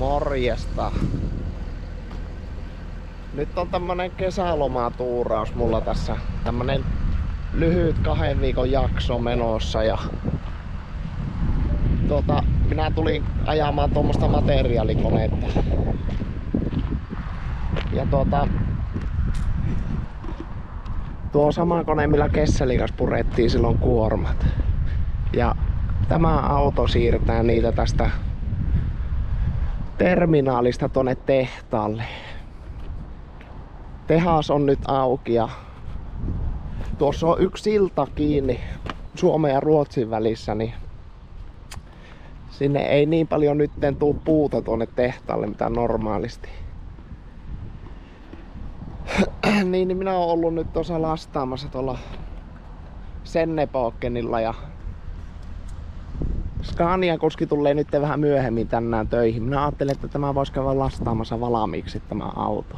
Morjesta. Nyt on tämmönen kesälomatuuraus mulla tässä. Tämmönen lyhyt 2 viikon jakso menossa ja minä tulin ajamaan tuommoista materiaalikoneetta. Ja tuo on sama kone millä Kesselikas purettiin silloin kuormat. Ja tämä auto siirtää niitä tästä terminaalista tonne tehtaalle. Tehas on nyt auki ja tuossa on yksi silta kiinni Suomen ja Ruotsin välissä, niin sinne ei niin paljon nytten tuu puuta tuonne tehtaalle mitä normaalisti. niin minä oon ollut nyt tuossa lastaamassa tuolla Sennepåkenilla ja Scania kuski tulee nyt vähän myöhemmin tänään töihin. Minä ajattelin, että tämä voisi käydä lastaamassa valmiiksi tämä auto.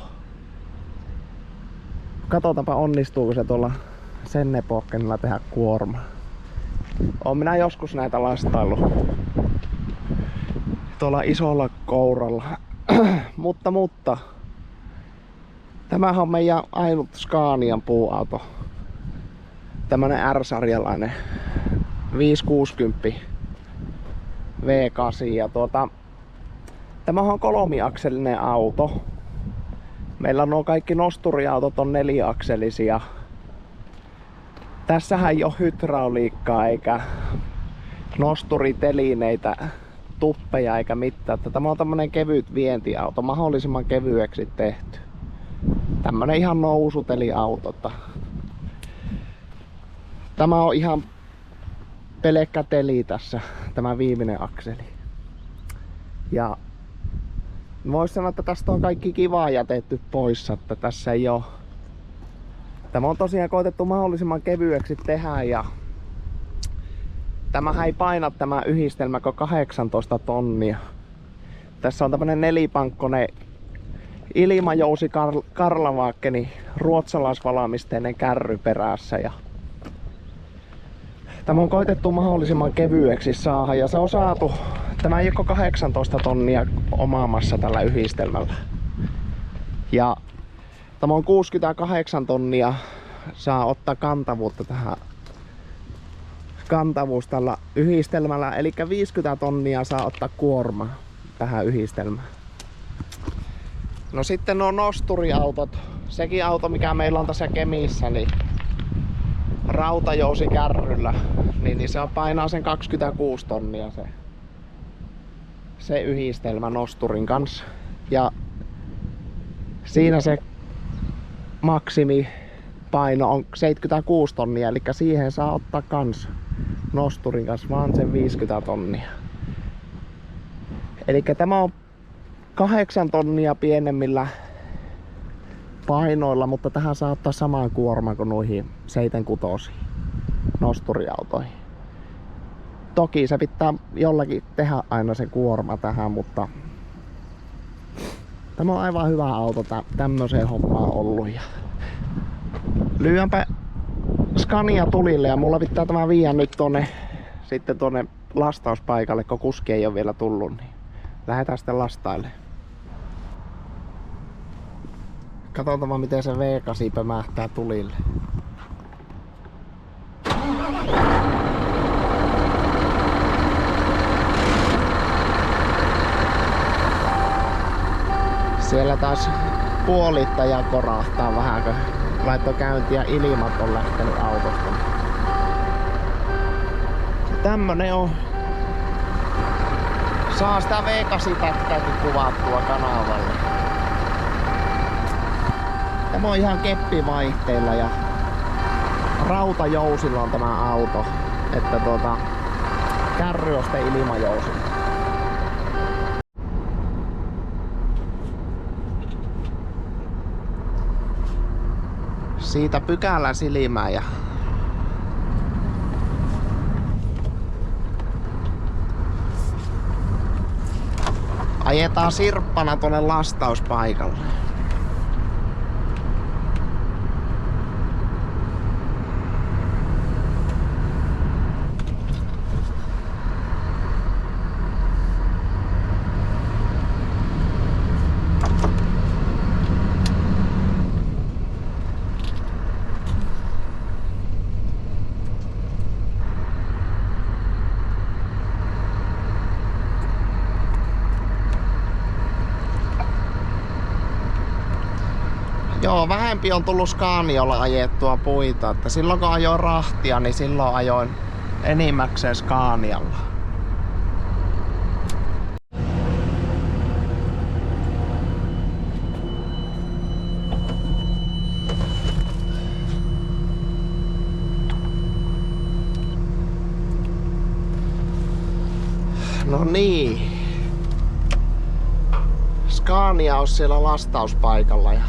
Katsotaanpa onnistuuko se tuolla Sennepåkenilla tehdä kuorma. Oon minä joskus näitä lastaillut tuolla isolla kouralla. mutta tämähän on meidän ainut Scanian puuauto. Tämmönen R-sarjalainen 560 V8 ja tämähän on 3-akselinen auto. Meillä nuo kaikki nosturiautot on 4-akselisia. Tässähän ei ole hydrauliikkaa eikä nosturitelineitä, tuppeja eikä mitään. Tämä on tämmönen kevyt vientiauto, mahdollisimman kevyeksi tehty. Tämmönen ihan nousuteliauto. Tämä on ihan pelkkä teli tässä, tämä viimeinen akseli. Ja voisi sanoa, että tästä on kaikki kivaa jätetty pois, että tässä ei oo. Tämä on tosiaan koetettu mahdollisimman kevyeksi tehdä ja tämähän ei paina tämä yhdistelmä kuin 18 tonnia. Tässä on tämmönen nelipankkonen ilmajousi Karlavaakkeni ruotsalaisvalmisteinen kärry perässä ja tämä on koetettu mahdollisimman kevyeksi saada ja se on saatu. Tämä ei ole 18 tonnia omaamassa tällä yhdistelmällä. Ja tämä on 68 tonnia saa ottaa kantavuutta tähän kantavuus tällä yhdistelmällä. Eli 50 tonnia saa ottaa kuorma tähän yhdistelmään. No sitten nuo nosturiautot. Sekin auto mikä meillä on tässä Kemissä, niin rautajousikärryllä, niin se painaa sen 26 tonnia se yhdistelmä nosturin kanssa. Ja siinä se maksimi paino on 76 tonnia, eli siihen saa ottaa kans nosturin kanssa vaan sen 50 tonnia. Eli tämä on 8 tonnia pienemmillä painoilla, mutta tähän saa ottaa saman kuorman kuin noihin 76 nosturiautoihin. Toki se pitää jollakin tehdä aina se kuorma tähän, mutta tämä on aivan hyvä auto tämmöiseen hommaan ollut. Ja lyöänpä Scania tulille ja mulla pitää tämä viedä nyt sitten tuonne lastauspaikalle, kun kuski ei ole vielä tullut, niin lähdetään sitten lastailemaan. Katsotaan miten se V8 pömähtää tulille. Siellä taas puolittaja korahtaa vähän, kun laittoi käyntiä ilmat on lähtenyt autosta. Tämmönen on. Saa sitä V8-pätkääkin kuvattua kanavalle. Tämä on ihan keppivaihteilla ja rautajousilla on tämä auto. Että kärry on sitten ilmajousilla. Siitä pykälä silmää ja ajetaan sirppana tuonne lastauspaikalle. Joo, vähempi on tullut Scanialla ajettua puita. Että silloin kun ajoin rahtia, niin silloin ajoin enimmäkseen Scanialla. No niin. Scania on siellä lastauspaikalla ja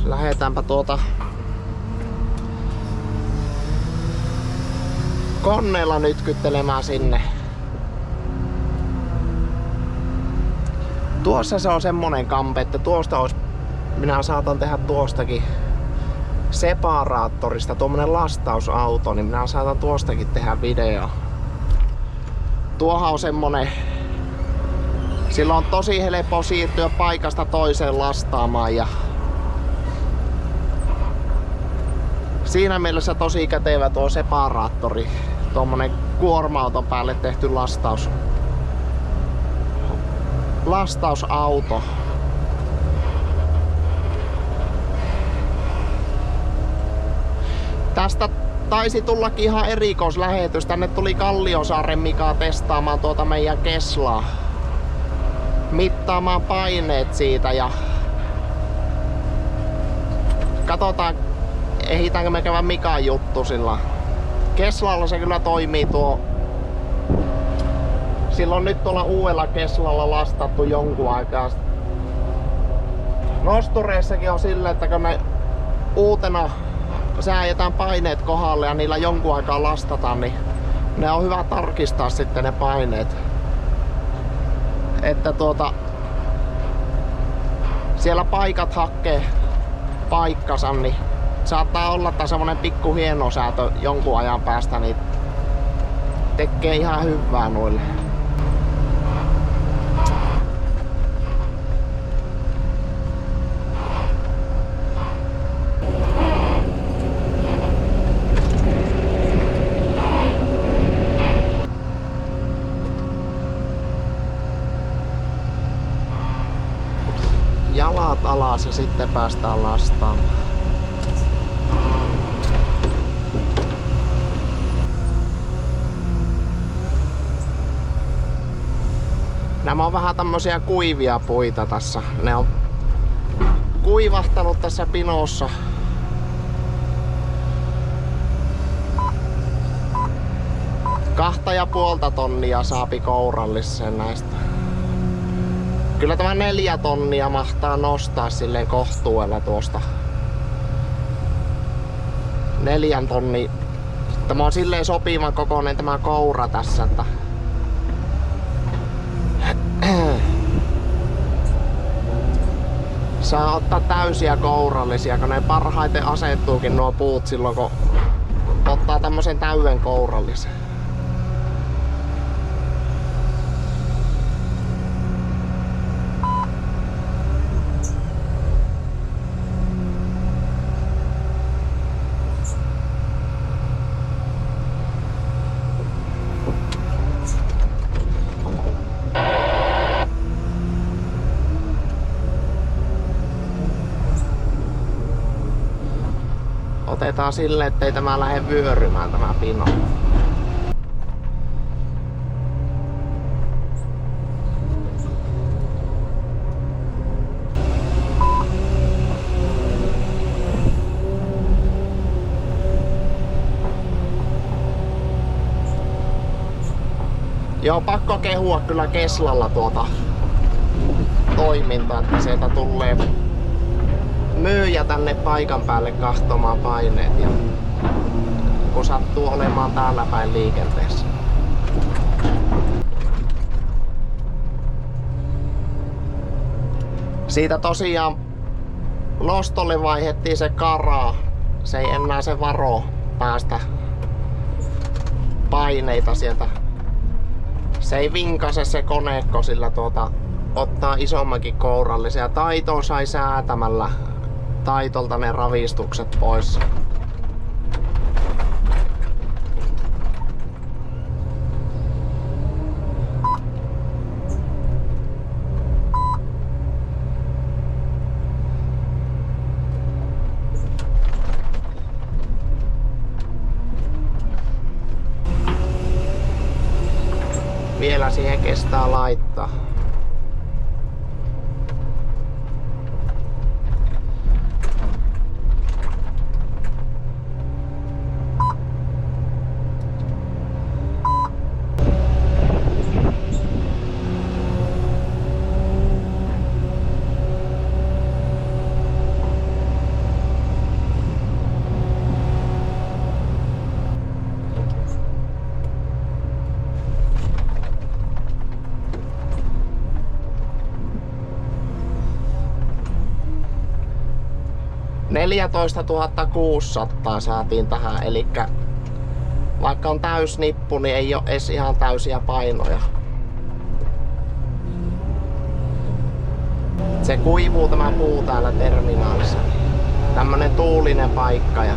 lähdetäänpä koneella nytkyttelemään sinne. Tuossa se on semmonen kampe, että tuosta olisi, minä saatan tehdä tuostakin separaattorista tuommoinen lastausauto, niin minä saatan tuostakin tehdä video. Tuohan on semmonen, sillä on tosi helppo siirtyä paikasta toiseen lastaamaan ja siinä mielessä tosi kätevä tuo separaattori, tuommoinen kuorma-auton päälle tehty lastausauto. Tästä taisi tullakin ihan erikoislähetys. Tänne tuli Kalliosaaren Mika testaamaan tuota meidän Keslaa. Mittaamaan paineet siitä ja katsotaan, ehditäänkö me käydä Mikan juttu sillä. Keslalla se kyllä toimii tuo. Silloin nyt tuolla uudella Keslalla lastattu jonkun aikaa. Nostureissakin on silleen, että kun ne uutena säädetään paineet kohdalle ja niillä jonkun aikaa lastataan, niin ne on hyvä tarkistaa sitten ne paineet. Että siellä paikat hakkee paikkansa, niin saattaa olla, että semmonen pikku hienosäätö jonkun ajan päästä niin tekee ihan hyvää noille. Jalat alas ja sitten päästään lastaamaan. Nämä on vähän tämmösiä kuivia puita tässä. Ne on kuivahtanut tässä pinossa. Kahta ja puolta tonnia saapi kouralliseen näistä. Kyllä tämä 4 tonnia mahtaa nostaa silleen kohtuudella tuosta. 4 tonni. Tämä on silleen sopivan kokoinen tämä koura tässä, että saa ottaa täysiä kourallisia, kun ne parhaiten asettuukin nuo puut silloin kun ottaa tämmösen täyden kourallisen. Otetaan silleen, ettei tämä lähde vyörymään tämä pino. Joo, pakko kehua kyllä Keslalla tuota toimintaa, että sieltä tulee myyjä tänne paikan päälle kahtomaan paineet ja kun sattuu olemaan täällä päin liikenteessä. Siitä tosiaan nostolle vaihdettiin se karaa. Se ei enää se varo päästä paineita sieltä. Se ei vinkase se koneekko, sillä ottaa isommankin kourallisen ja Taito sai säätämällä Taitolta ne ravistukset pois. siihen kestää laittaa. $14,600 saatiin tähän, eli vaikka on täysnippu, niin ei ole edes ihan täysiä painoja. Se kuivuu tämä puu täällä terminaalissa. Tämmönen tuulinen paikka. Ja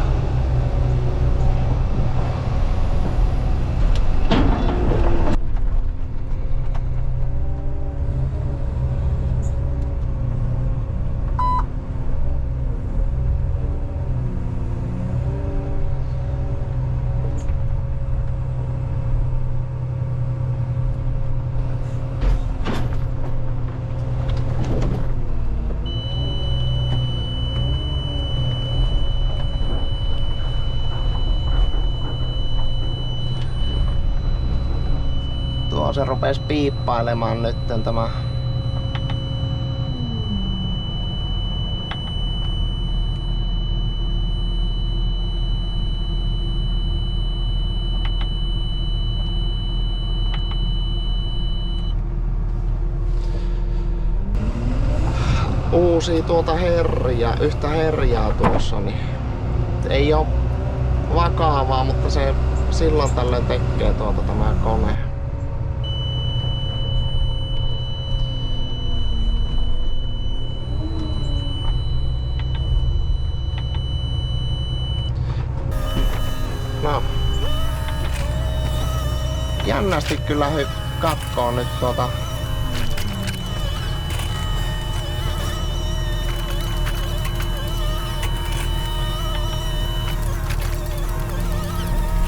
se rupes piippailemaan nytten tämä. Uusi yhtä herjaa tuossa, niin ei oo vakavaa, mutta se silloin tällöin tekee tämä kone. No. Jännästi kyllä katkoo nyt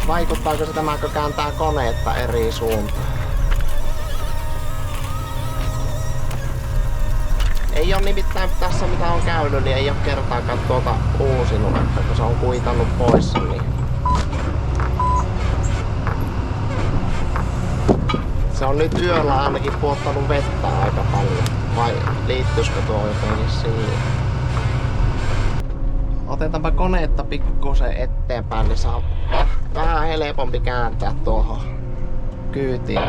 vaikuttaako se tämäkö kääntää koneetta eri suuntaan? Ei oo nimittäin tässä mitä on käynyt, niin ei oo kertaakaan uusinut, että kun se on kuitannut pois niin. Se on nyt yöllä ainakin puottanut vettä aika paljon. Vai liittyisikö tuo jotenkin siihen? Otetaanpa koneetta pikkusen eteenpäin, niin saa vähän helpompi kääntää tuohon kyytiin.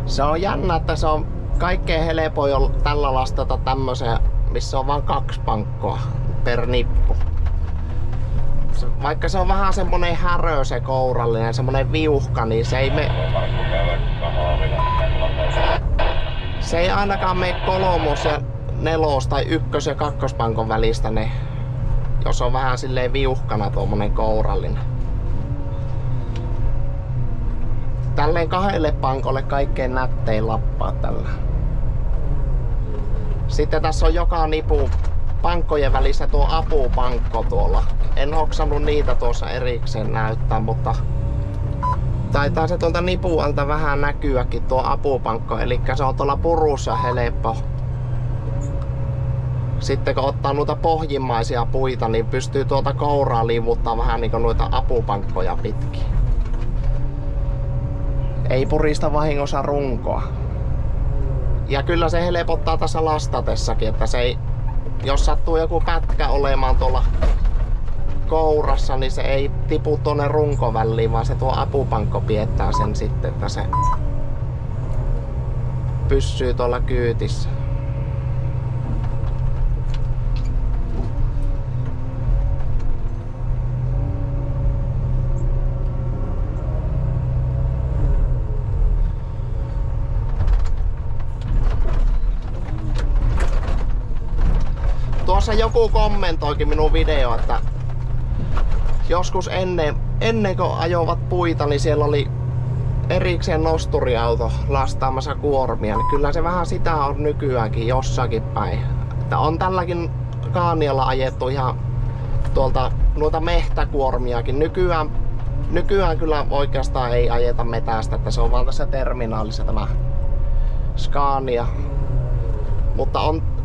Se on jännä, että se on kaikkein helpoin tällä lastata tämmösen, missä on vain 2 pankkoa per nippu. Vaikka se on vähän semmonen härö se kourallinen, semmonen viuhka, niin se ei ainakaan mene 3 ja 4 tai 1 ja 2 pankon välistä ne, jos on vähän silleen viuhkana tuommoinen kourallinen. Tälleen 2 pankolle kaikkein nättein lappaa tällä. Sitten tässä on joka nipu pankkojen välissä tuo apupankko tuolla. En hoksannut niitä tuossa erikseen näyttää, mutta taitaa se tuolta nipun alta vähän näkyäkin tuo apupankko. Eli se on tuolla purussa helppo. Sitten kun ottaa noita pohjimmaisia puita, niin pystyy tuota kouraa liivuttaa vähän niin kuin noita apupankkoja pitkin. Ei purista vahingossa runkoa. Ja kyllä se helpottaa tässä lastatessakin, että se ei, jos sattuu joku pätkä olemaan tuolla kourassa, niin se ei tipu tuonne runkoväliin, vaan se tuo apupankko piettää sen sitten, että se pysyy tuolla kyytissä. Tuossa joku kommentoikin minun video, että joskus ennen kuin ajoivat puita, niin siellä oli erikseen nosturiauto lastaamassa kuormia. Niin kyllä se vähän sitä on nykyäänkin jossakin päin. Että on tälläkin Kaanialla ajettu ihan tuolta noita mehtäkuormiakin. Nykyään kyllä oikeastaan ei ajeta metästä, että se on vaan tässä terminaalissa tämä Scania. Mutta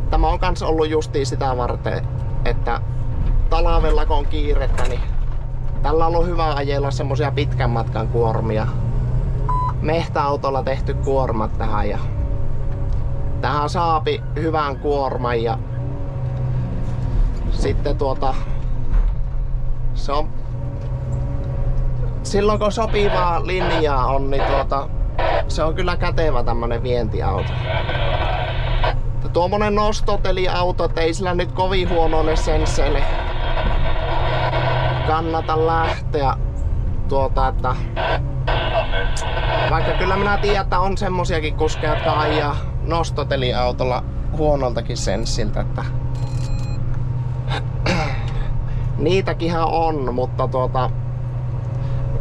tämä on kans ollut justiin sitä varten, että talvella kun on kiirettä, niin tällä on ollut hyvä ajella semmosia pitkän matkan kuormia. Mehtäautolla tehty kuormat tähän ja tähän saapi hyvän kuorman ja sitten se on silloin kun sopivaa linjaa on, niin se on kyllä kätevä tämmönen vientiauto. Tuommoinen nostoteliauto, että ei sillä nyt kovin huonoille senseille kannata lähteä. Että vaikka kyllä minä tiedän, että on semmosiakin kuskeja, jotka ajaa nostoteliautolla huonoltakin senssiltä. Että niitäkinhän on, mutta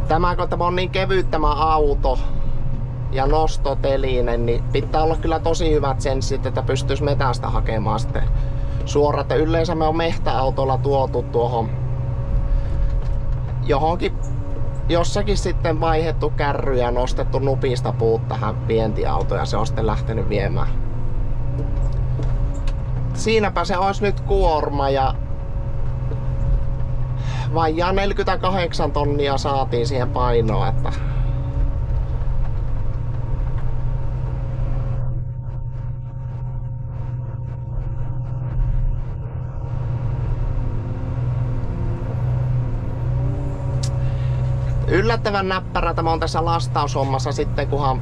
tämä on niin kevyt tämä auto ja nostotelinen, niin pitää olla kyllä tosi hyvät senssit, että pystyisi metästä hakemaan sitten suoraan. Yleensä me on mehtäautolla tuotu tuohon johonkin jossakin sitten vaihdettu kärry ja nostettu nupista puut tähän vientiautoon ja se on sitten lähtenyt viemään. Siinäpä se olisi nyt kuorma ja vajaa 48 tonnia saatiin siihen painoa, että yllättävän näppärä tämä on tässä lastaushommassa sitten, kunhan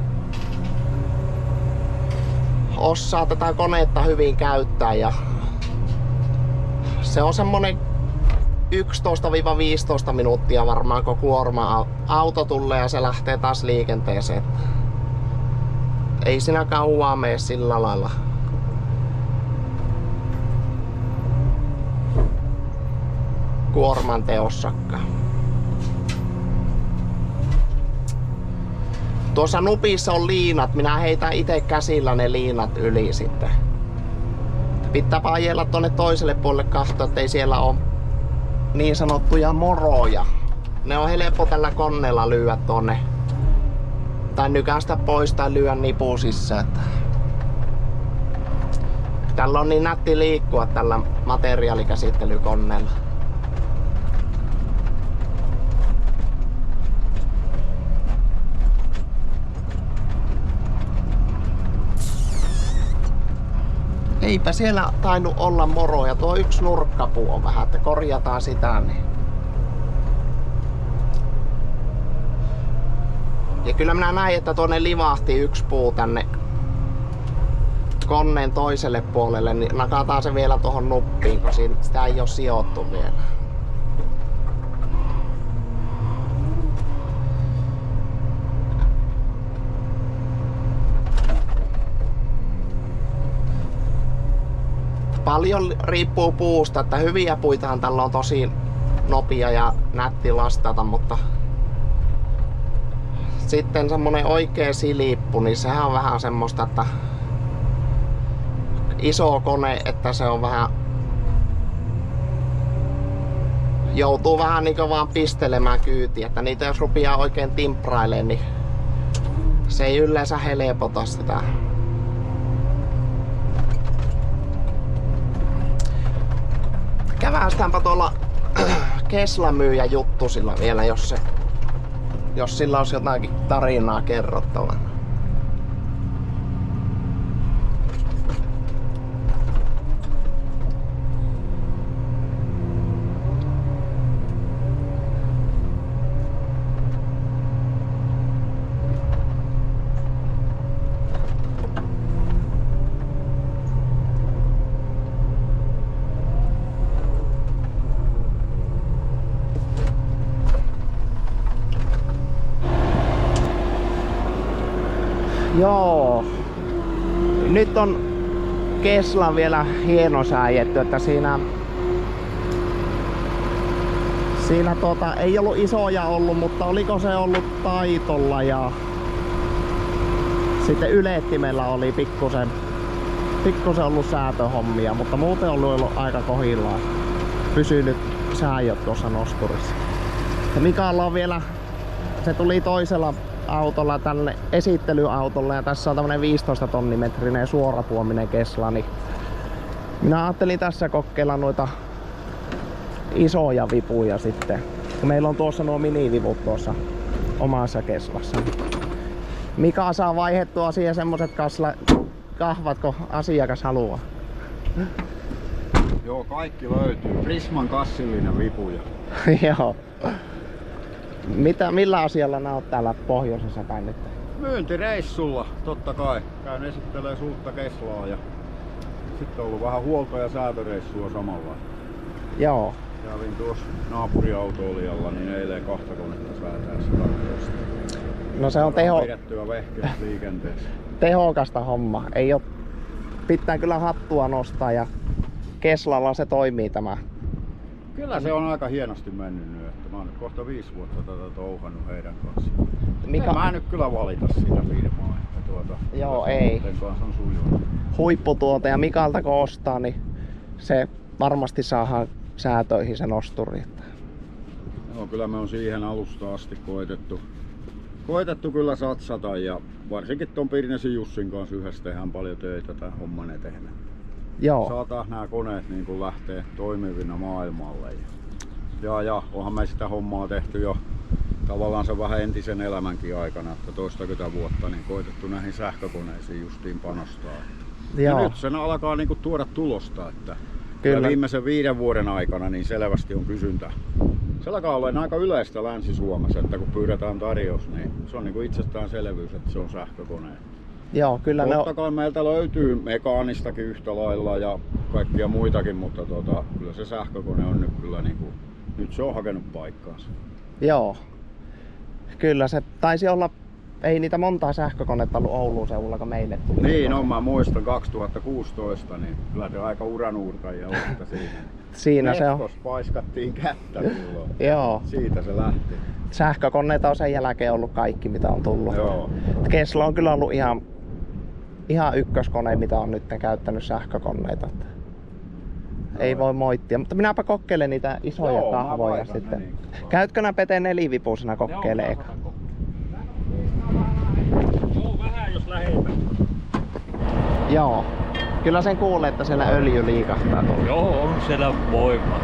osaa tätä konetta hyvin käyttää ja se on semmonen 11-15 minuuttia varmaan, kun kuorma-auto tulee ja se lähtee taas liikenteeseen. Ei siinä kauaa mene sillä lailla. Kuorman teossakaan. Tuossa nupissa on liinat, minä heitän itse käsillä ne liinat yli sitten. Pitää ajella tonne toiselle puolelle katsoa, ettei siellä ole niin sanottuja moroja. Ne on helppo tällä koneella lyödä tonne. Tai nykästä pois tai lyödä nipusissa. Tällä on niin nätti liikkua tällä materiaalikäsittelykoneella. Eipä siellä tainnut olla moroja. Tuo yksi nurkkapuu on vähän, että korjataan sitä. Niin. Ja kyllä minä näin, että tuonne livahti yksi puu tänne koneen toiselle puolelle, niin nakataan se vielä tuohon nuppiin, kun sitä ei ole sijoittu vielä. Paljon riippuu puusta, että hyviä puitahan tällä on tosi nopea ja nätti lastata, mutta sitten semmonen oikea silippu, niin sehän on vähän semmoista, että iso kone, että se on vähän joutuu vähän niinku vaan pistelemään kyytiä, että niitä jos rupeaa oikein timprailemaan, niin se ei yleensä helpota sitä. Kävästäänpä tuolla Keslamyyjä juttu sillä vielä, jos sillä olisi jotakin tarinaa kerrottavana. Joo. Nyt on Keslan vielä hienosääjetty, että siinä ei ollut isoja ollut, mutta oliko se ollut taitolla ja sitten ylettimellä oli pikkusen ollut säätöhommia, mutta muuten ollut aika kohillaan. Pysynyt sääjot tuossa nosturissa. Ja Mikaalla on vielä, se tuli toisella autolla tälle esittelyautolla ja tässä on tämmönen 15 tonnimetrinen suorapuominen Kesla, niin minä ajattelin tässä kokeilla noita isoja vipuja sitten. Meillä on tuossa nuo minivivut tuossa omassa Keslassa. Mika saa vaihdettua siihen semmoset kahvat, kun asiakas haluaa. Joo, kaikki löytyy. Prisman kassillinen vipuja. Joo. Millä asialla nää on täällä pohjoisessa päin nyt? Myyntireissulla, totta kai. Käyn esittelee uutta Keslaa ja sitten on ollut vähän huolto- ja säätöreissua samalla. Joo. Kävin tuossa naapuriautoilijalla niin eilen 2 konetta säätäessä tarpeesta. No se on pidettyä vehkeet liikenteessä. Tehokasta homma. Ei oo, pitää kyllä hattua nostaa ja Keslalla se toimii tämä. Kyllä se on aika hienosti mennyt nyt. Että mä oon nyt kohta 5 vuotta tätä touhannut heidän kanssaan. En mä nyt kyllä valita sitä firmaa. Että joo, ei. Kanssa on sujunut. Huipputuote ja Mikalta kun ostaa, niin se varmasti saadaan säätöihin se nosturi. Joo, kyllä me on siihen alusta asti koetettu kyllä satsata ja varsinkin ton Pirnesin Jussin kanssa yhdessä tehdään paljon töitä tämän homman eteen. Joo. Saataisiin nämä koneet niin kuin lähtee toimivina maailmalle. Ja onhan me sitä hommaa tehty jo tavallaan se vähän entisen elämänkin aikana, että 20 vuotta niin koetettu näihin sähkökoneisiin justiin panostaa. Joo. Ja nyt sen alkaa niin kuin tuoda tulosta, että kyllä. Viimeisen 5 vuoden aikana niin selvästi on kysyntä. Se alkaa olla aika yleistä Länsi-Suomessa, että kun pyydetään tarjous, niin se on niin kuin itsestäänselvyys, että se on sähkökone. Joo, kyllä totta kai meiltä löytyy mekaanistakin yhtä lailla ja kaikkia muitakin, mutta kyllä se sähkökone on nyt kyllä niin kuin, nyt se on hakenut paikkaansa. Joo. Kyllä se taisi olla, ei niitä montaa sähkökonetta ollut Oulun seudulla, kun meille tuli. Niin on, mä muistan 2016, niin kyllä te aika uranuurtajia olette siinä. Siinä se on. Paiskattiin kättä silloin. Joo. Siitä se lähti. Sähkökoneita on sen jälkeen ollut kaikki, mitä on tullut. Joo. Kesla on kyllä ollut ihan ykköskone, mitä on nyt käyttänyt sähkökoneita. Ei voi moittia, mutta minäpä kokeilen niitä isoja kahvoja sitten. Niin. Käytkö nää Pete nelivipusena kokeilee? Joo, vähän jos lähetään. Joo. Kyllä sen kuulee, että siellä öljy liikahtaa tuolla. Joo, on siellä voimaa.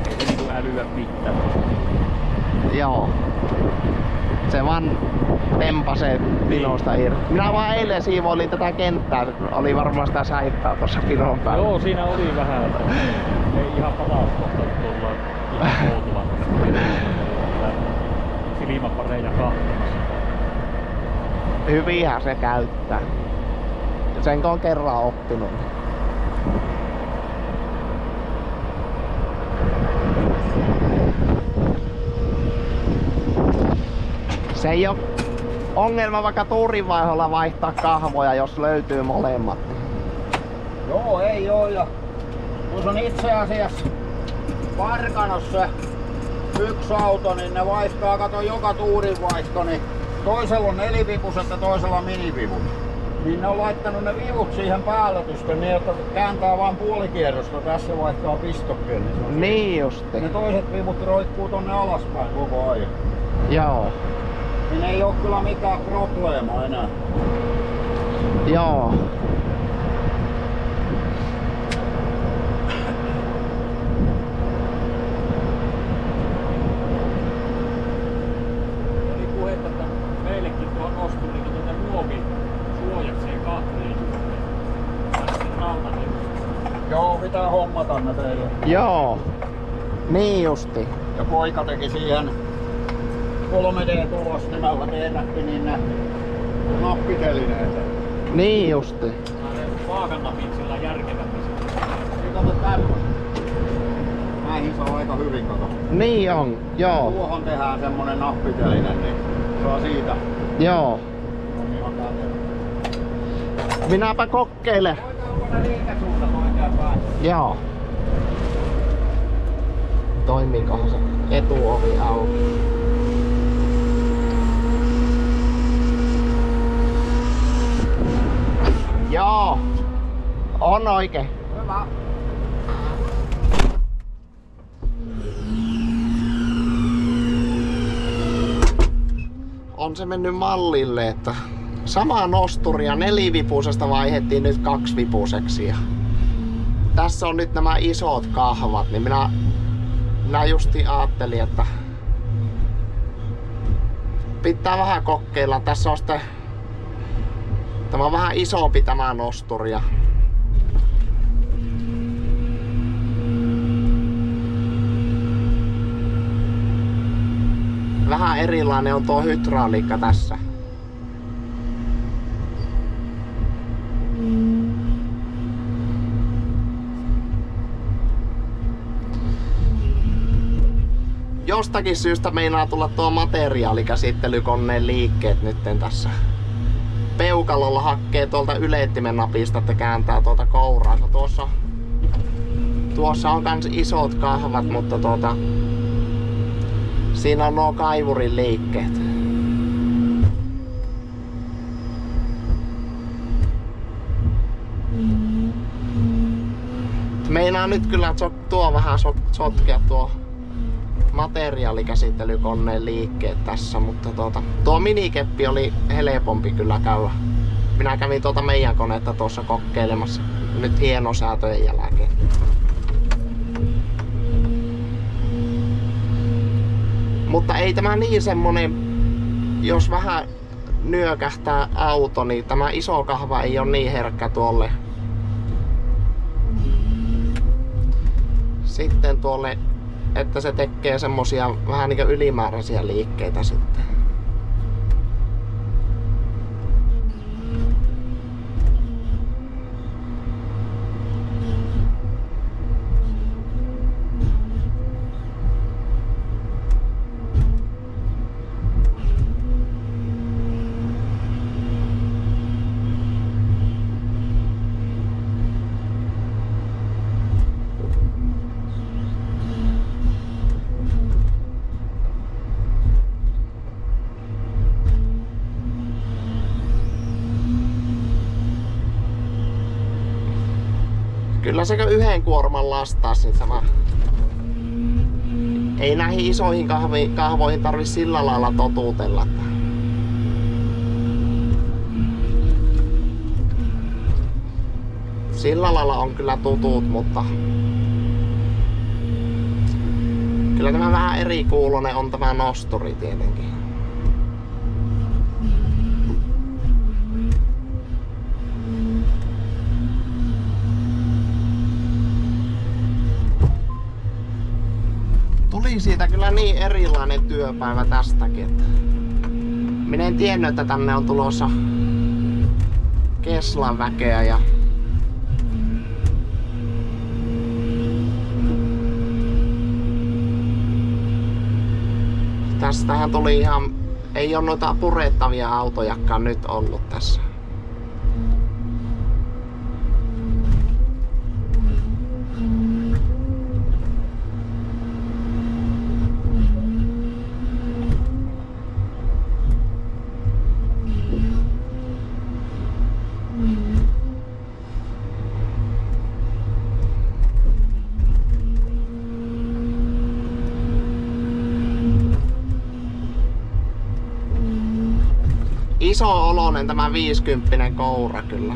Ei se niinku älyä mitään. Joo. Se vaan tempasee pinosta irti. Minä vaan eilen siivoilin tätä kenttää. Oli varmaan sitä säippää tuossa pinon päällä. Joo, siinä oli vähän. Ei ihan paras kohta tuolla ihan outuvan. Silmäpareja kahtamassa. Hyvinhän se käyttää. Sen on kerran oppinut. Se ei oo ongelma vaikka tuurinvaiholla vaihtaa kahvoja, jos löytyy molemmat. Joo, ei oo. Ja tuossa on itse asiassa Parkanossa yksi auto, niin ne vaihtaa, kato joka tuurinvaihto, niin toisella on nelivipuset ja toisella minivivut. Niin ne on laittanut ne vivut siihen päällötysten niin, että kääntää vain puolikierrosta. Tässä vaihtaa pistokkeen. Niin justi. Ne toiset vivut roikkuu tonne alaspäin koko ajan. Joo. Niin ei oo kyllä mitään probleemaa enää. Joo. Oli puhetta, että meillekin tuohon nosturiin tuota muovisuojakseen kahteen juhleen. Sitten rautanen. Joo, pitää hommata ne teille. Joo. Niin justi. Ja poika teki siihen 3D-tulostimella teennätti niin ne nappitelineet. Niin justi. Vaakannapit sillä järkevämmin. Niin kato tämmöstä. Näihin saa aika hyvin kato. Niin on, joo. Tuohon tehdään semmonen nappiteline, niin saa siitä. Joo. On ihan kätevä. Minäpä kokeilen. Voitaanko ne liikesuuntat oikein päin? Joo. Toimiikohan se etuovi auki? Joo. On oikein. Hyvä. On se mennyt mallille, että samaa nosturia 4-vipusesta vaihdettiin nyt 2-vipuseksi. Ja tässä on nyt nämä isot kahvat, niin minä justi ajattelin, että pitää vähän kokeilla. Tässä on sitten tämä on vähän isompi tämä nosturi. Ja vähän erilainen on tuo hydrauliikka tässä. Jostakin syystä meinaa tulla tuo materiaalikäsittelykoneen liikkeet nytten tässä. Peukalolla hakkee tuolta ylettimen napista, että kääntää tuolta kouraansa. Tuossa on kans isot kahvat, mutta siinä on nuo kaivurin liikkeet. Meinaa nyt kyllä tuo vähän sotkea tuo materiaalikäsittelykoneen liikkeet tässä, mutta tuo minikeppi oli helpompi kyllä käydä. Minä kävin meidän konetta tuossa kokeilemassa nyt hienosäätöjen jälkeen. Mutta ei tämä niin semmonen, jos vähän nyökähtää auto, niin tämä iso kahva ei ole niin herkkä tuolle. Sitten tuolle, että se tekee semmosia vähän niin kuin ylimääräisiä liikkeitä sitten. Kyllä sekö yhden kuorman lastaa sit sama. Ei näihin isoihin kahvoihin tarvi sillä lailla totutella. Sillä lailla on kyllä tutut, mutta kyllä tämä vähän eri kuulonen on tämä nosturi tietenkin. Tuli siitä kyllä niin erilainen työpäivä tästäkin, että minä en tiennyt, että tänne on tulossa Keslan väkeä ja tästähän tuli ihan, ei ole noita purettavia autojakaan nyt ollut tässä. Iso oloinen tämä 50 koura kyllä.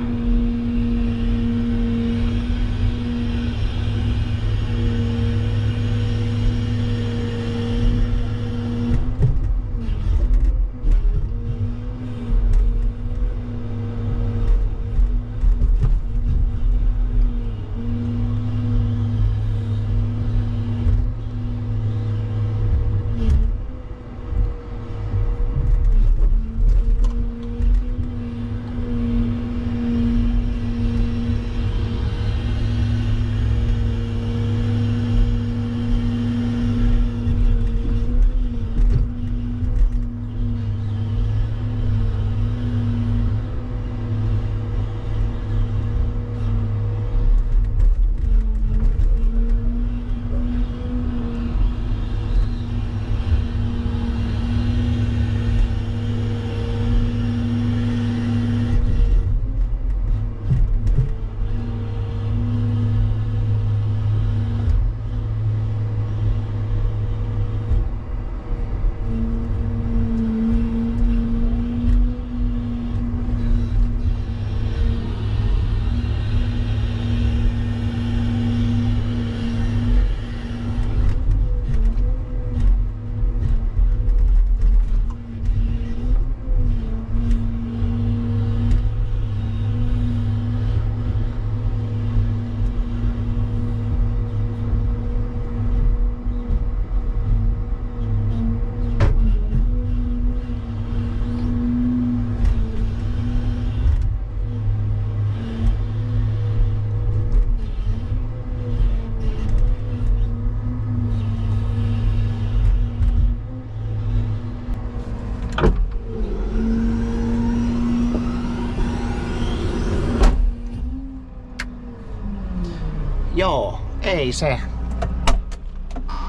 Joo, ei se.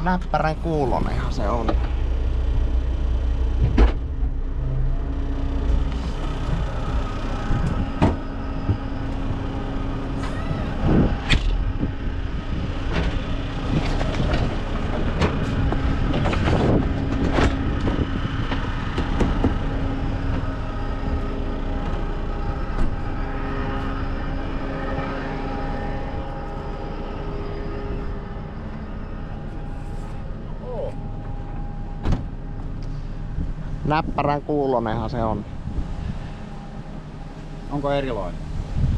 Näppärän kuulonenhan se on. Näppärän kuulonenhan se on. Onko erilainen?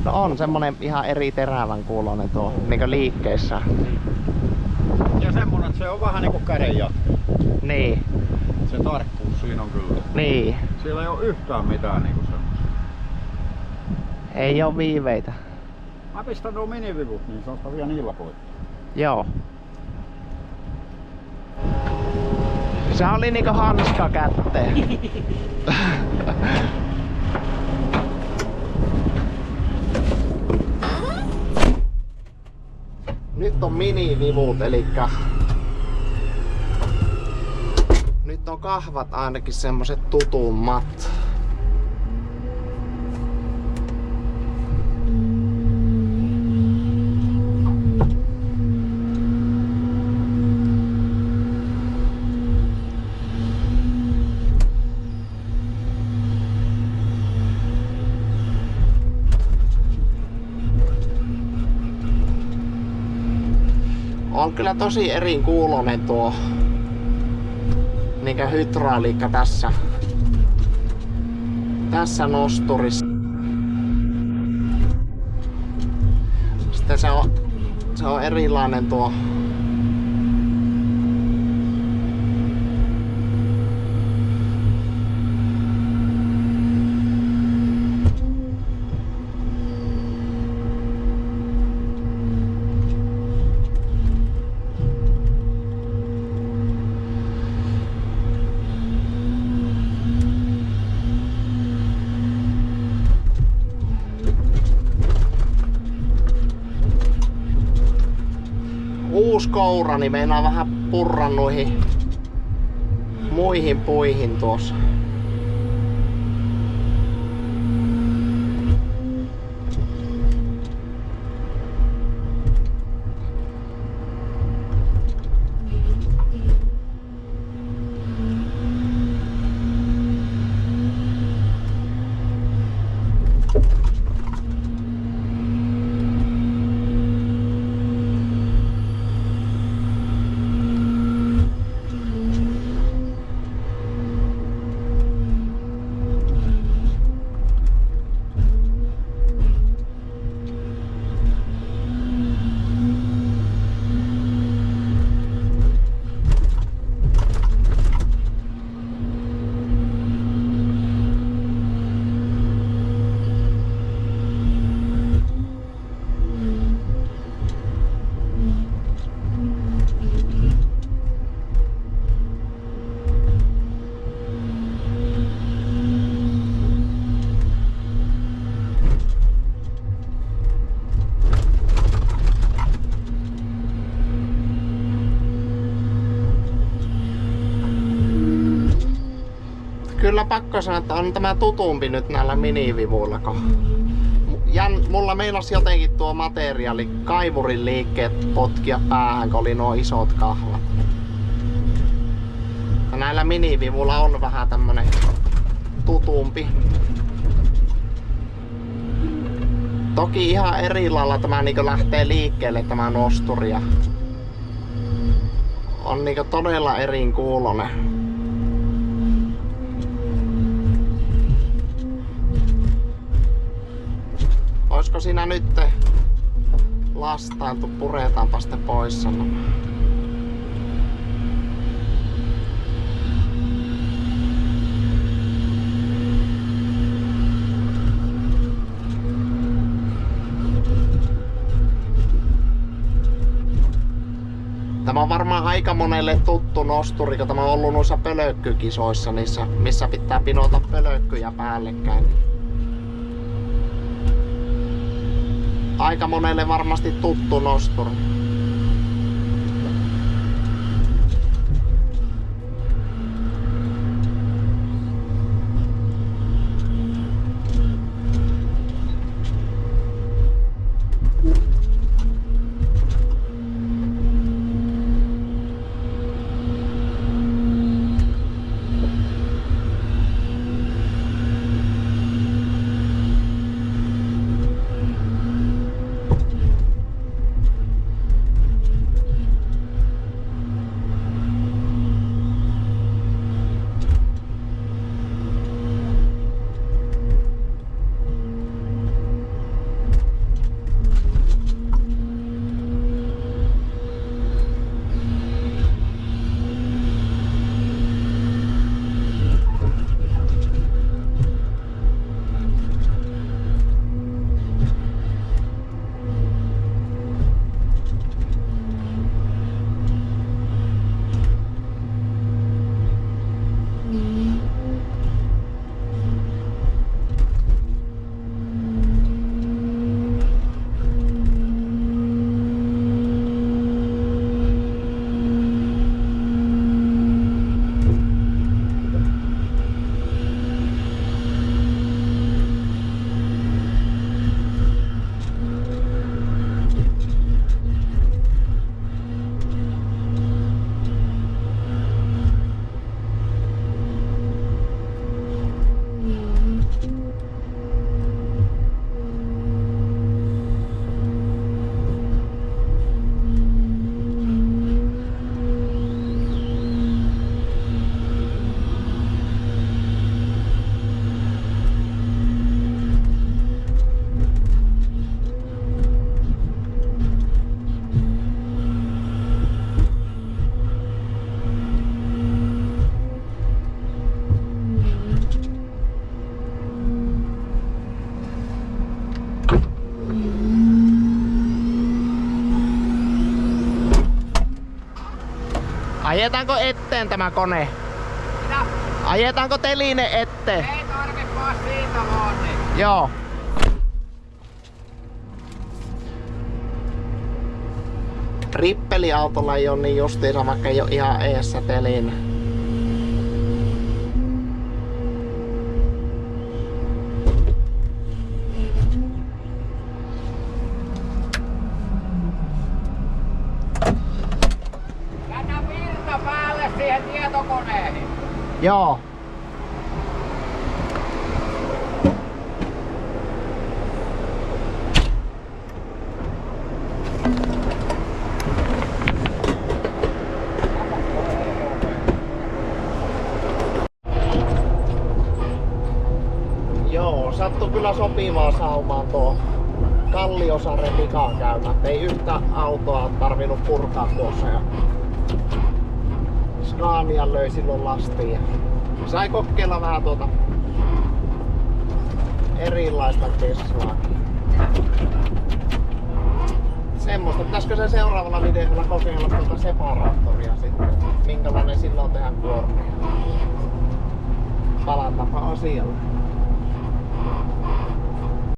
No on semmonen ihan eri terävän kuulonen tuo niinkö liikkeessä. Ja semmonen, että se on vähän niinku kädenjatko. Niin. Se tarkkuus siinä on kyllä. Niin. Siellä ei oo yhtään mitään niinku semmoista. Ei oo viiveitä. Mä pistän nuo minivivut, niin se on vielä niillä poikki. Joo. Se oli niinku hanska kätteen. Nyt on minivivut, elikkä nyt on kahvat ainakin semmoset tutummat. On kyllä tosi eri kuulonen tuo niinkö hydrauliikka tässä nosturissa. Sitten se on erilainen tuo uusi koura, niin meinaa vähän purra noihin muihin puihin tuossa. Kyllä pakko sanoa, että on tämä tutumpi nyt näillä minivivuilla. Mulla meinasi jotenkin tuo materiaali, kaivurin liikkeet potkia päähän, kun oli nuo isot kahvat. Ja näillä minivivuilla on vähän tämmönen tutumpi. Toki ihan eri lailla tämä niinku lähtee liikkeelle tämä nosturi. Ja on niinku todella eri kuulonen. Oisko siinä nyt lastailtu? Puretaanpa sitten pois sanomaan. Tämä on varmaan aika monelle tuttu nosturi, kun tämä on ollut noissa pölökkykisoissa, niissä, missä pitää pinota pölökkyjä päällekkäin. aika monelle varmasti tuttu nosturi. Ajetaanko etteen tämä kone? Mitä? Ajetaanko teline etteen? Ei tarvi vaan siitä vaan niin. Joo. Rippeliautolla ei oo niin justiinsa, vaikka ei oo ihan eessä teline. Jätä virta päälle siihen tietokoneeseen. Joo. Joo, sattui kyllä sopimaan saumaan tuo Kalliosaaren Mikan käymä. Ei yhtä autoa tarvinnut purkaa tuossa. Ja Scania löi silloin lastiin. Ja sai kokeilla vähän tuota erilaista Teslaakin. Semmoista. Pitäisikö se seuraavalla videolla kokeilla tuota separaattoria sitten? Minkälainen silloin tehdään kuormia? Palataanpa asialle.